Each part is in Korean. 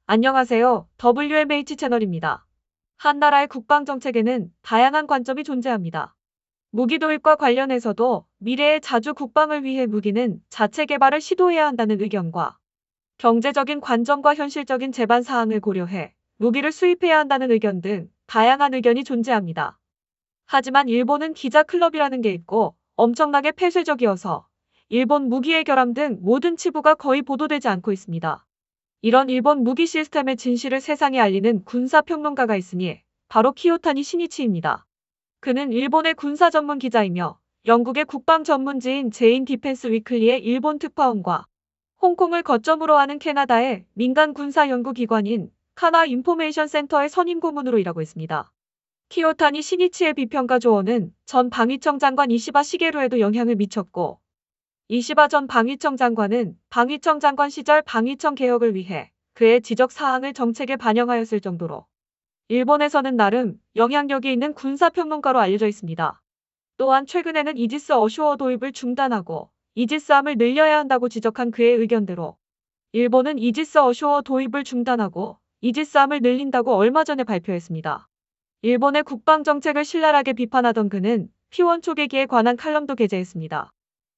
안녕하세요. WMH 채널입니다. 한 나라의 국방정책에는 다양한 관점이 존재합니다. 무기 도입과 관련해서도 미래의 자주 국방을 위해 무기는 자체 개발을 시도해야 한다는 의견과 경제적인 관점과 현실적인 제반 사항을 고려해 무기를 수입해야 한다는 의견 등 다양한 의견이 존재합니다. 하지만 일본은 기자 클럽이라는 게 있고 엄청나게 폐쇄적이어서 일본 무기의 결함 등 모든 치부가 거의 보도되지 않고 있습니다. 이런 일본 무기 시스템의 진실을 세상에 알리는 군사평론가가 있으니 바로 키요타니 시니치입니다. 그는 일본의 군사 전문 기자이며 영국의 국방 전문지인 제인 디펜스 위클리의 일본 특파원과 홍콩을 거점으로 하는 캐나다의 민간 군사 연구기관인 카나 인포메이션 센터의 선임 고문으로 일하고 있습니다. 키요타니 시니치의 비평가 조언은 전 방위청 장관 이시바 시게루에도 영향을 미쳤고, 이시바 전 방위청 장관은 방위청 장관 시절 방위청 개혁을 위해 그의 지적 사항을 정책에 반영하였을 정도로 일본에서는 나름 영향력이 있는 군사평론가로 알려져 있습니다. 또한 최근에는 이지스 어쇼어 도입을 중단하고 이지스함을 늘려야 한다고 지적한 그의 의견대로 일본은 이지스 어쇼어 도입을 중단하고 이지스함을 늘린다고 얼마 전에 발표했습니다. 일본의 국방정책을 신랄하게 비판하던 그는 P1 초계기에 관한 칼럼도 게재했습니다.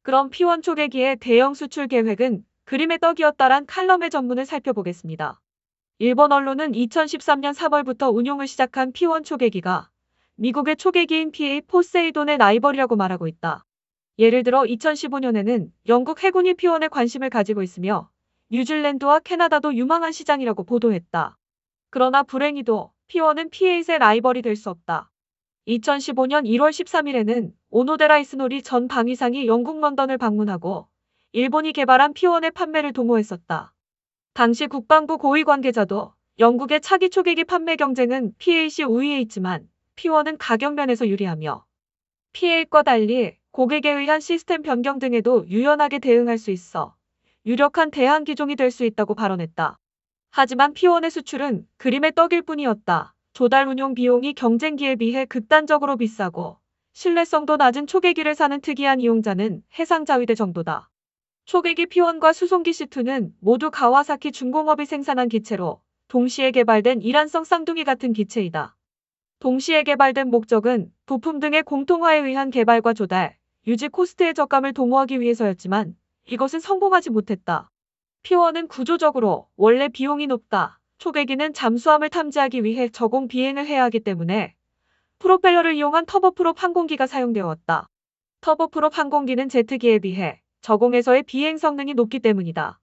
그럼 P1 초계기의 대형 수출 계획은 그림의 떡이었다란 칼럼의 전문을 살펴보겠습니다. 일본 언론은 2013년 3월부터 운용을 시작한 P1 초계기가 미국의 초계기인 PA 포세이돈의 라이벌이라고 말하고 있다. 예를 들어 2015년에는 영국 해군이 P1에 관심을 가지고 있으며 뉴질랜드와 캐나다도 유망한 시장이라고 보도했다. 그러나 불행히도 P1은 P8의 라이벌이 될 수 없다. 2015년 1월 13일에는 오노데라 이스노리 전 방위상이 영국 런던을 방문하고 일본이 개발한 P1의 판매를 도모했었다. 당시 국방부 고위 관계자도 영국의 차기 초계기 판매 경쟁은 P8이 우위에 있지만 P1은 가격 면에서 유리하며 P8과 달리 고객에 의한 시스템 변경 등에도 유연하게 대응할 수 있어 유력한 대항 기종이 될 수 있다고 발언했다. 하지만 P1의 수출은 그림의 떡일 뿐이었다. 조달 운용 비용이 경쟁기에 비해 극단적으로 비싸고 신뢰성도 낮은 초계기를 사는 특이한 이용자는 해상자위대 정도다. 초계기 P1과 수송기 C2는 모두 가와사키 중공업이 생산한 기체로 동시에 개발된 이란성 쌍둥이 같은 기체이다. 동시에 개발된 목적은 부품 등의 공통화에 의한 개발과 조달, 유지 코스트의 적감을 도모하기 위해서였지만 이것은 성공하지 못했다. P1은 구조적으로 원래 비용이 높다. 초계기는 잠수함을 탐지하기 위해 저공 비행을 해야 하기 때문에 프로펠러를 이용한 터보프롭 항공기가 사용되었다. 터보프롭 항공기는 제트기에 비해 저공에서의 비행 성능이 높기 때문이다.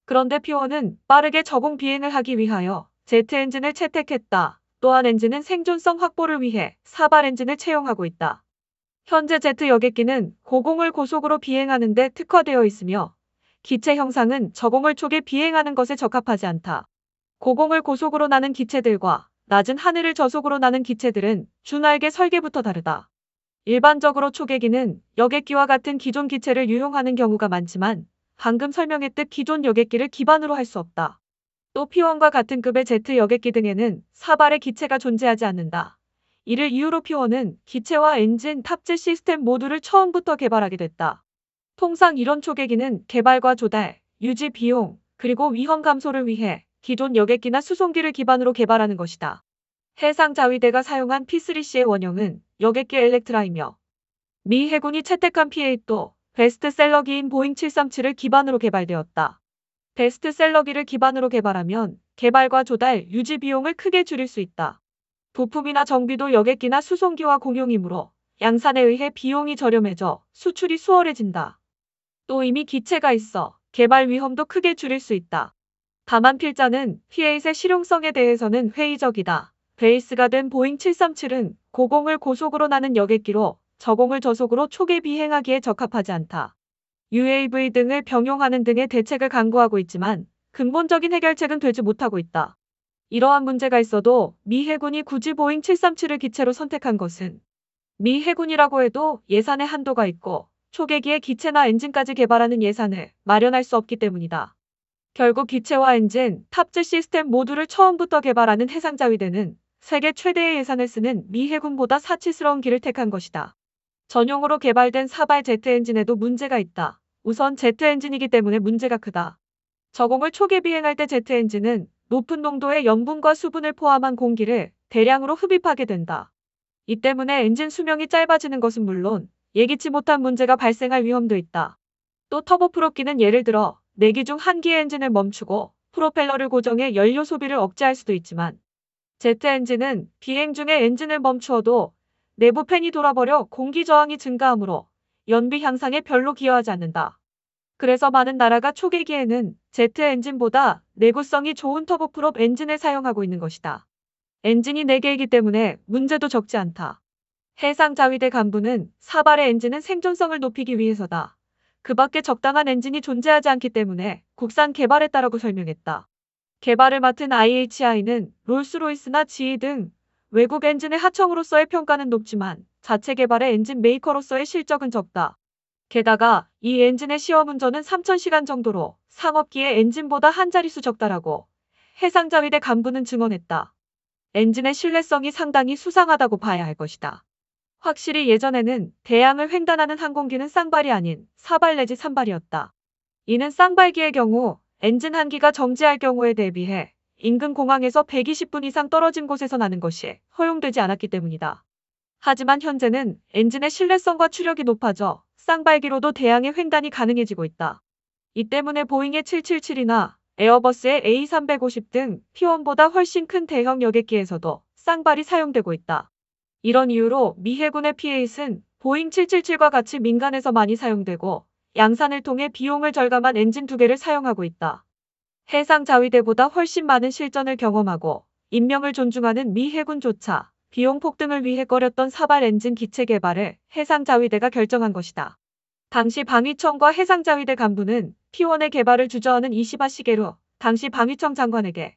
그런데 P1은 빠르게 저공 비행을 하기 위하여 제트 엔진을 채택했다. 또한 엔진은 생존성 확보를 위해 사발 엔진을 채용하고 있다. 현재 제트 여객기는 고공을 고속으로 비행하는 데 특화되어 있으며 기체 형상은 저공을 초계 비행하는 것에 적합하지 않다. 고공을 고속으로 나는 기체들과 낮은 하늘을 저속으로 나는 기체들은 준알개 설계부터 다르다. 일반적으로 초계기는 여객기와 같은 기존 기체를 유용하는 경우가 많지만 방금 설명했듯 기존 여객기를 기반으로 할 수 없다. 또 P1과 같은 급의 제트 여객기 등에는 사발의 기체가 존재하지 않는다. 이를 이유로 P1은 기체와 엔진, 탑재 시스템 모두를 처음부터 개발하게 됐다. 통상 이런 초계기는 개발과 조달, 유지 비용, 그리고 위험 감소를 위해 기존 여객기나 수송기를 기반으로 개발하는 것이다. 해상자위대가 사용한 P3C의 원형은 여객기 엘렉트라이며 미 해군이 채택한 P8도 베스트셀러기인 보잉 737을 기반으로 개발되었다. 베스트셀러기를 기반으로 개발하면 개발과 조달, 유지 비용을 크게 줄일 수 있다. 부품이나 정비도 여객기나 수송기와 공용이므로 양산에 의해 비용이 저렴해져 수출이 수월해진다. 또 이미 기체가 있어 개발 위험도 크게 줄일 수 있다. 다만 필자는 P8의 실용성에 대해서는 회의적이다. 베이스가 된 보잉 737은 고공을 고속으로 나는 여객기로 저공을 저속으로 초계 비행하기에 적합하지 않다. UAV 등을 병용하는 등의 대책을 강구하고 있지만 근본적인 해결책은 되지 못하고 있다. 이러한 문제가 있어도 미 해군이 굳이 보잉 737을 기체로 선택한 것은 미 해군이라고 해도 예산에 한도가 있고 초계기의 기체나 엔진까지 개발하는 예산을 마련할 수 없기 때문이다. 결국 기체와 엔진, 탑재 시스템 모두를 처음부터 개발하는 해상자위대는 세계 최대의 예산을 쓰는 미 해군보다 사치스러운 길을 택한 것이다. 전용으로 개발된 사발 제트 엔진에도 문제가 있다. 우선 제트 엔진이기 때문에 문제가 크다. 저공을 초계 비행할 때 제트 엔진은 높은 농도의 염분과 수분을 포함한 공기를 대량으로 흡입하게 된다. 이 때문에 엔진 수명이 짧아지는 것은 물론 예기치 못한 문제가 발생할 위험도 있다. 또 터보프롭기는 예를 들어 4기 중 1기의 엔진을 멈추고 프로펠러를 고정해 연료 소비를 억제할 수도 있지만 제트 엔진은 비행 중에 엔진을 멈추어도 내부 팬이 돌아버려 공기 저항이 증가하므로 연비 향상에 별로 기여하지 않는다. 그래서 많은 나라가 초계기에는 제트 엔진보다 내구성이 좋은 터보프롭 엔진을 사용하고 있는 것이다. 엔진이 4개이기 때문에 문제도 적지 않다. 해상자위대 간부는 사발의 엔진은 생존성을 높이기 위해서다. 그 밖에 적당한 엔진이 존재하지 않기 때문에 국산 개발했다라고 설명했다. 개발을 맡은 IHI는 롤스로이스나 GE 등 외국 엔진의 하청으로서의 평가는 높지만 자체 개발의 엔진 메이커로서의 실적은 적다. 게다가 이 엔진의 시험 운전은 3,000시간 정도로 상업기의 엔진보다 한 자릿수 적다라고 해상자위대 간부는 증언했다. 엔진의 신뢰성이 상당히 수상하다고 봐야 할 것이다. 확실히 예전에는 대양을 횡단하는 항공기는 쌍발이 아닌 사발 내지 삼발이었다. 이는 쌍발기의 경우 엔진 한 기가 정지할 경우에 대비해 인근 공항에서 120분 이상 떨어진 곳에서 나는 것이 허용되지 않았기 때문이다. 하지만 현재는 엔진의 신뢰성과 추력이 높아져 쌍발기로도 대양의 횡단이 가능해지고 있다. 이 때문에 보잉의 777이나 에어버스의 A350 등 P1보다 훨씬 큰 대형 여객기에서도 쌍발이 사용되고 있다. 이런 이유로 미 해군의 P8은 보잉 777과 같이 민간에서 많이 사용되고 양산을 통해 비용을 절감한 엔진 2개를 사용하고 있다. 해상자위대보다 훨씬 많은 실전을 경험하고 인명을 존중하는 미 해군조차 비용 폭등을 위해 꺼렸던 사발 엔진 기체 개발을 해상자위대가 결정한 것이다. 당시 방위청과 해상자위대 간부는 P1의 개발을 주저하는 이시바 시게루 당시 방위청 장관에게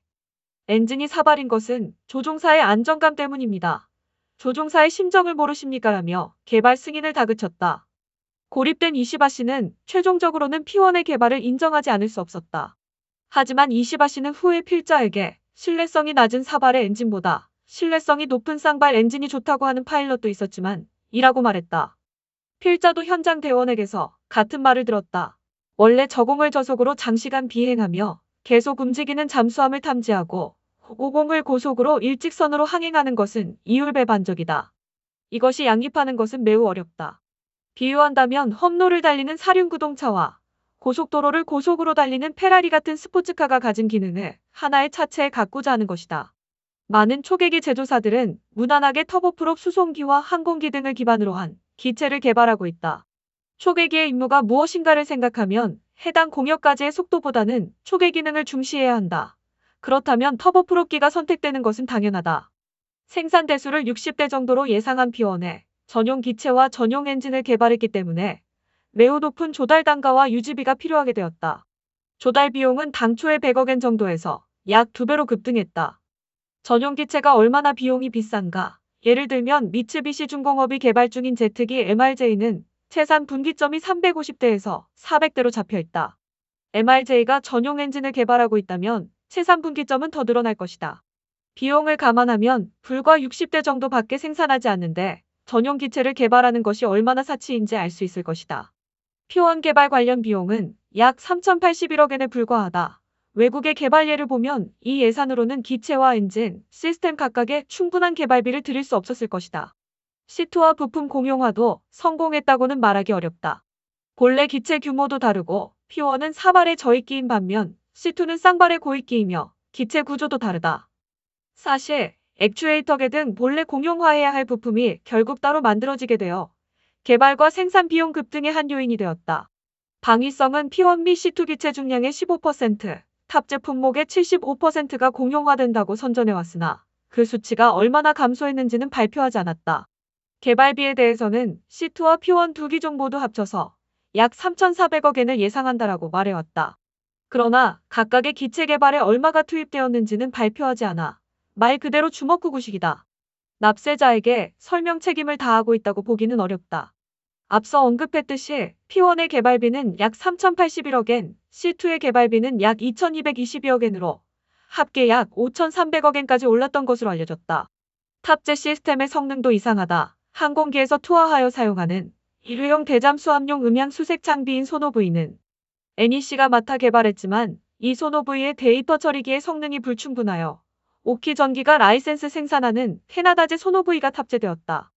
엔진이 사발인 것은 조종사의 안정감 때문입니다. 조종사의 심정을 모르십니까? 라며 개발 승인을 다그쳤다. 고립된 이시바 씨는 최종적으로는 P1의 개발을 인정하지 않을 수 없었다. 하지만 이시바 씨는 후에 필자에게 신뢰성이 낮은 사발의 엔진보다 신뢰성이 높은 쌍발 엔진이 좋다고 하는 파일럿도 있었지만 이라고 말했다. 필자도 현장 대원에게서 같은 말을 들었다. 원래 저공을 저속으로 장시간 비행하며 계속 움직이는 잠수함을 탐지하고 고공을 고속으로 일직선으로 항행하는 것은 이율배반적이다. 이것이 양립하는 것은 매우 어렵다. 비유한다면 험로를 달리는 사륜구동차와 고속도로를 고속으로 달리는 페라리 같은 스포츠카가 가진 기능을 하나의 차체에 갖고자 하는 것이다. 많은 초계기 제조사들은 무난하게 터보프롭 수송기와 항공기 등을 기반으로 한 기체를 개발하고 있다. 초계기의 임무가 무엇인가를 생각하면 해당 공역까지의 속도보다는 초계 기능을 중시해야 한다. 그렇다면 터보프롭기가 선택되는 것은 당연하다. 생산 대수를 60대 정도로 예상한 P1에 전용 기체와 전용 엔진을 개발했기 때문에 매우 높은 조달 단가와 유지비가 필요하게 되었다. 조달 비용은 당초의 100억엔 정도에서 약 2배로 급등했다. 전용 기체가 얼마나 비용이 비싼가? 예를 들면 미쯔비시 중공업이 개발 중인 제트기 MRJ는 최산 분기점이 350대에서 400대로 잡혀있다. MRJ가 전용 엔진을 개발하고 있다면 최산 분기점은 더 늘어날 것이다. 비용을 감안하면 불과 60대 정도밖에 생산하지 않는데 전용 기체를 개발하는 것이 얼마나 사치인지 알 수 있을 것이다. P1 개발 관련 비용은 약 3,081억엔에 불과하다. 외국의 개발 예를 보면 이 예산으로는 기체와 엔진, 시스템 각각에 충분한 개발비를 들일 수 없었을 것이다. C2와 부품 공용화도 성공했다고는 말하기 어렵다. 본래 기체 규모도 다르고 P1은 사발의 저입기인 반면 C2는 쌍발의 고입기이며 기체 구조도 다르다. 사실 액추에이터계 등 본래 공용화해야 할 부품이 결국 따로 만들어지게 되어 개발과 생산 비용 급등의 한 요인이 되었다. 방위성은 P1 및 C2 기체 중량의 15%, 탑재 품목의 75%가 공용화된다고 선전해왔으나 그 수치가 얼마나 감소했는지는 발표하지 않았다. 개발비에 대해서는 C2와 P1 두 기종 모두 합쳐서 약 3,400억엔을 예상한다라고 말해왔다. 그러나 각각의 기체 개발에 얼마가 투입되었는지는 발표하지 않아 말 그대로 주먹구구식이다. 납세자에게 설명 책임을 다하고 있다고 보기는 어렵다. 앞서 언급했듯이 P1의 개발비는 약 3,081억엔, C2의 개발비는 약 2,222억엔으로 합계 약 5,300억엔까지 올랐던 것으로 알려졌다. 탑재 시스템의 성능도 이상하다. 항공기에서 투하하여 사용하는 일회용 대잠수함용 음향 수색 장비인 소노브이는 NEC가 맡아 개발했지만 이 소노브이의 데이터 처리기의 성능이 불충분하여 오키 전기가 라이센스 생산하는 캐나다제 소노브이가 탑재되었다.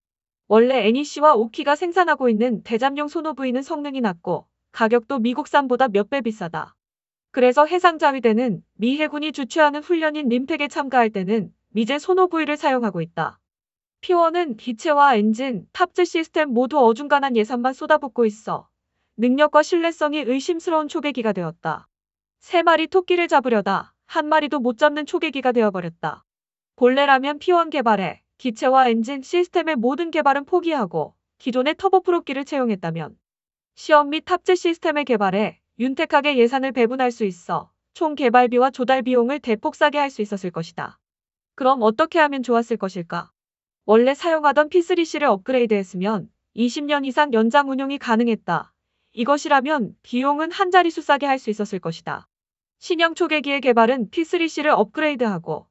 원래 NEC와 오키가 생산하고 있는 대잠용 소노브이는 성능이 낮고 가격도 미국산보다 몇 배 비싸다. 그래서 해상자위대는 미 해군이 주최하는 훈련인 림팩에 참가할 때는 미제 소노브이를 사용하고 있다. P1은 기체와 엔진, 탑재 시스템 모두 어중간한 예산만 쏟아붓고 있어 능력과 신뢰성이 의심스러운 초계기가 되었다. 3마리 토끼를 잡으려다 한 마리도 못 잡는 초계기가 되어버렸다. 본래라면 P1 개발에 기체와 엔진, 시스템의 모든 개발은 포기하고 기존의 터보프롭기를 채용했다면 시험 및 탑재 시스템의 개발에 윤택하게 예산을 배분할 수 있어 총 개발비와 조달 비용을 대폭 싸게 할 수 있었을 것이다. 그럼 어떻게 하면 좋았을 것일까? 원래 사용하던 P3C를 업그레이드했으면 20년 이상 연장 운용이 가능했다. 이것이라면 비용은 한 자릿수 싸게 할 수 있었을 것이다. 신형 초계기의 개발은 P3C를 업그레이드하고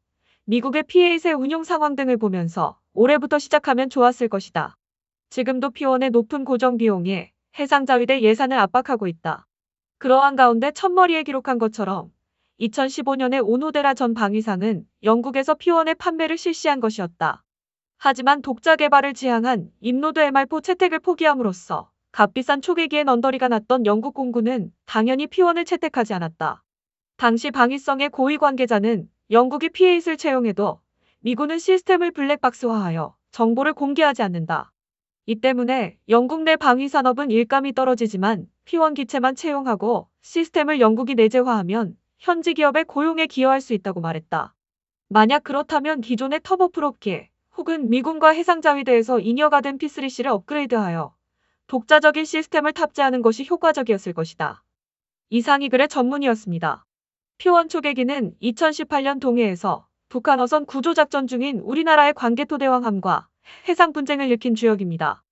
미국의 P8의 운용 상황 등을 보면서 올해부터 시작하면 좋았을 것이다. 지금도 P1의 높은 고정 비용에 해상자위대 예산을 압박하고 있다. 그러한 가운데 첫머리에 기록한 것처럼 2015년에 오노데라 전 방위상은 영국에서 P1의 판매를 실시한 것이었다. 하지만 독자 개발을 지향한 임로드 MR4 채택을 포기함으로써 값비싼 초계기의 넌더리가 났던 영국 공군은 당연히 P1을 채택하지 않았다. 당시 방위성의 고위 관계자는 영국이 P8을 채용해도 미군은 시스템을 블랙박스화하여 정보를 공개하지 않는다. 이 때문에 영국 내 방위 산업은 일감이 떨어지지만 P1 기체만 채용하고 시스템을 영국이 내재화하면 현지 기업의 고용에 기여할 수 있다고 말했다. 만약 그렇다면 기존의 터보프롭기 혹은 미군과 해상자위대에서 잉여가 된 P3C를 업그레이드하여 독자적인 시스템을 탑재하는 것이 효과적이었을 것이다. 이상 이 글의 전문이었습니다. P1 초계기는 2018년 동해에서 북한 어선 구조작전 중인 우리나라의 광개토대왕함과 해상 분쟁을 일으킨 주역입니다.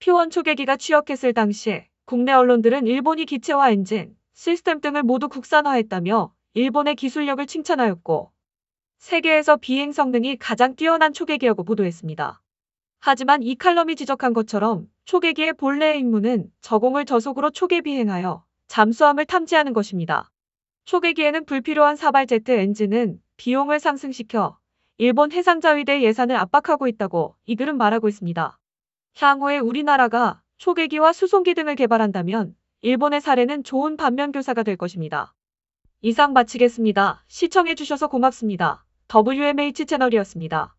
P1 초계기가 취역했을 당시 국내 언론들은 일본이 기체와 엔진, 시스템 등을 모두 국산화했다며 일본의 기술력을 칭찬하였고 세계에서 비행 성능이 가장 뛰어난 초계기라고 보도했습니다. 하지만 이 칼럼이 지적한 것처럼 초계기의 본래의 임무는 저공을 저속으로 초계 비행하여 잠수함을 탐지하는 것입니다. 초계기에는 불필요한 사발 제트 엔진은 비용을 상승시켜 일본 해상자위대의 예산을 압박하고 있다고 이 글은 말하고 있습니다. 향후에 우리나라가 초계기와 수송기 등을 개발한다면 일본의 사례는 좋은 반면교사가 될 것입니다. 이상 마치겠습니다. 시청해주셔서 고맙습니다. WMH 채널이었습니다.